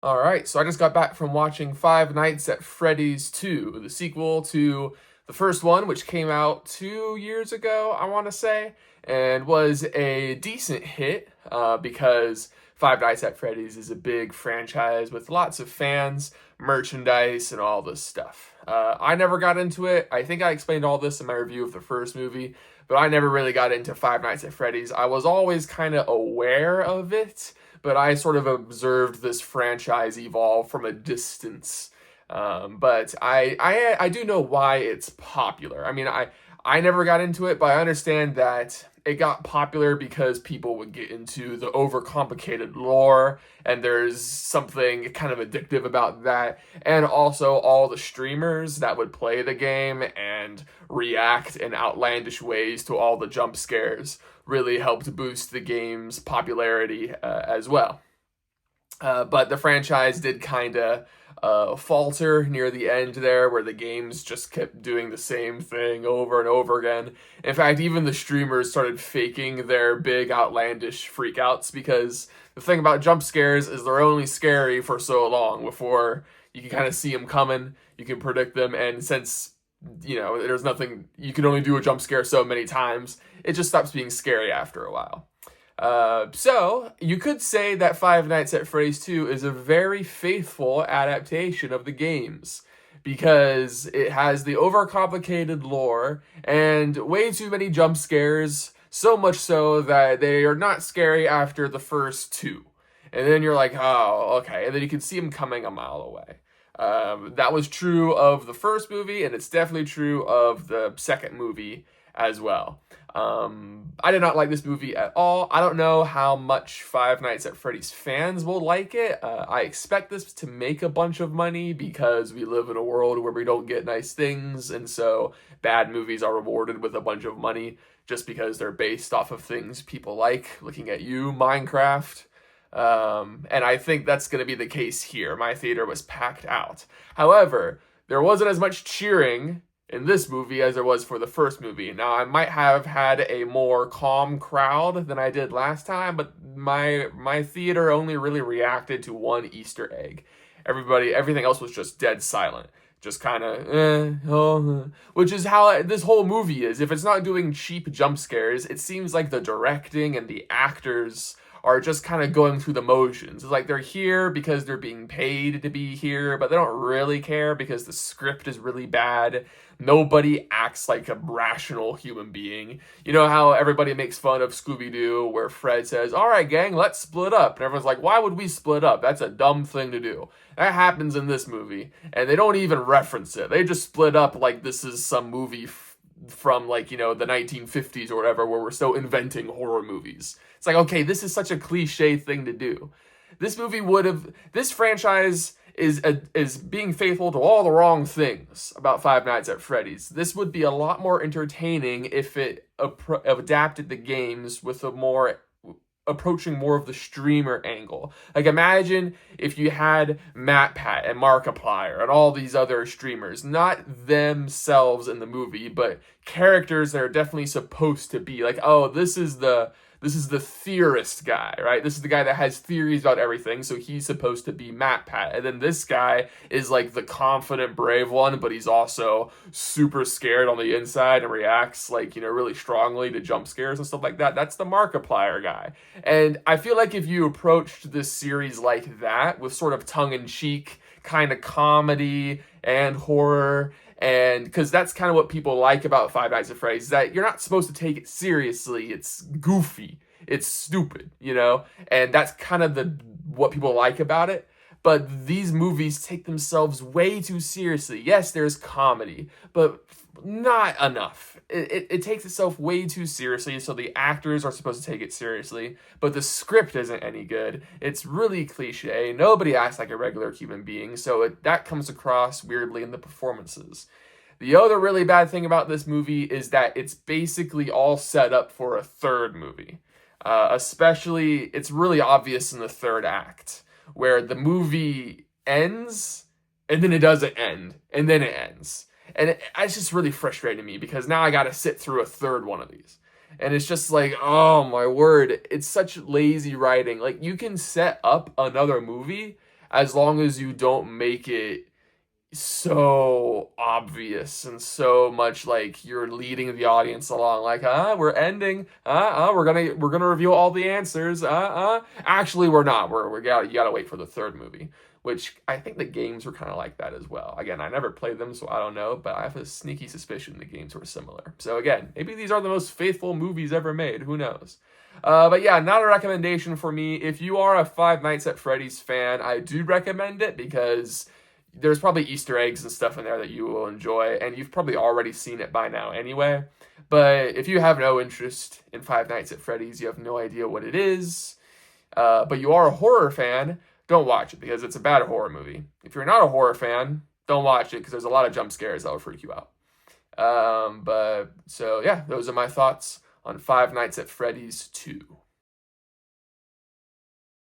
Alright, so I just got back from watching Five Nights at Freddy's 2, the sequel to the first one, which came out 2 years ago, I want to say, and was a decent hit because Five Nights at Freddy's is a big franchise with lots of fans, merchandise, and all this stuff. I never got into it. I think I explained all this in my review of the first movie, but I never really got into Five Nights at Freddy's. I was always kind of aware of it, but I sort of observed this franchise evolve from a distance. But I do know why it's popular. I mean, I never got into it, but I understand that it got popular because people would get into the overcomplicated lore, and there's something kind of addictive about that. And also all the streamers that would play the game and react in outlandish ways to all the jump scares really helped boost the game's popularity as well. But the franchise did kind of falter near the end there, where the games just kept doing the same thing over and over again. In fact, even the streamers started faking their big outlandish freakouts, because the thing about jump scares is they're only scary for so long before you can kind of see them coming, you can predict them, and since there's nothing, you can only do a jump scare so many times, it just stops being scary after a while. So you could say that Five Nights at Freddy's 2 is a very faithful adaptation of the games, because it has the overcomplicated lore and way too many jump scares, so much so that they are not scary after the first two. And then you're like, oh, okay. And then you can see them coming a mile away. That was true of the first movie, and it's definitely true of the second movie as well. I did not like this movie at all. I don't know how much Five Nights at Freddy's fans will like it. I expect this to make a bunch of money because we live in a world where we don't get nice things, and so bad movies are rewarded with a bunch of money just because they're based off of things people like. Looking at you, Minecraft. And I think that's going to be the case here. My theater was packed out. However, there wasn't as much cheering in this movie as there was for the first movie. Now, I might have had a more calm crowd than I did last time, but my theater only really reacted to one Easter egg. Everything else was just dead silent. Just kind of, which is how this whole movie is. If it's not doing cheap jump scares, it seems like the directing and the actors are just kind of going through the motions. It's like they're here because they're being paid to be here, but they don't really care because the script is really bad. Nobody acts like a rational human being. You know how everybody makes fun of Scooby-Doo, where Fred says, "All right, gang, let's split up." And everyone's like, why would we split up? That's a dumb thing to do. That happens in this movie, and they don't even reference it. They just split up like this is some movie from the 1950s or whatever, where we're still inventing horror movies. It's like, okay, this is such a cliche thing to do. This franchise is being faithful to all the wrong things about Five Nights at Freddy's. This would be a lot more entertaining if it adapted the games with approaching more of the streamer angle. Like, imagine if you had MatPat and Markiplier and all these other streamers, not themselves in the movie, but characters that are definitely supposed to be like, oh, this is the theorist guy, right? This is the guy that has theories about everything, so he's supposed to be MatPat. And then this guy is like the confident, brave one, but he's also super scared on the inside and reacts really strongly to jump scares and stuff like that. That's the Markiplier guy. And I feel like if you approached this series like that, with sort of tongue-in-cheek kind of comedy and horror, and because that's kind of what people like about Five Nights at Freddy's, is that you're not supposed to take it seriously. It's goofy. It's stupid, And that's kind of what people like about it. But these movies take themselves way too seriously. Yes, there's comedy, but not enough. It takes itself way too seriously, so the actors are supposed to take it seriously, but the script isn't any good. It's really cliche. Nobody acts like a regular human being, so that comes across weirdly in the performances. The other really bad thing about this movie is that it's basically all set up for a third movie. Especially, it's really obvious in the third act, where the movie ends, and then it doesn't end, and then it ends. And it's just really frustrating me, because now I gotta sit through a third one of these. And it's just like, oh my word, it's such lazy writing. Like, you can set up another movie as long as you don't make it so obvious and so much like you're leading the audience along, like we're ending, we're gonna reveal all the answers, actually we're not, you gotta wait for the third movie, which I think the games were kind of like that as well. Again, I never played them, so I don't know, but I have a sneaky suspicion the games were similar. So again, maybe these are the most faithful movies ever made, who knows. But yeah, not a recommendation for me. If you are a Five Nights at Freddy's fan, I do recommend it because there's probably Easter eggs and stuff in there that you will enjoy, and you've probably already seen it by now anyway. But if you have no interest in Five Nights at Freddy's, you have no idea what it is, but you are a horror fan, don't watch it because it's a bad horror movie. If you're not a horror fan, don't watch it because there's a lot of jump scares that will freak you out. So yeah, those are my thoughts on Five Nights at Freddy's 2.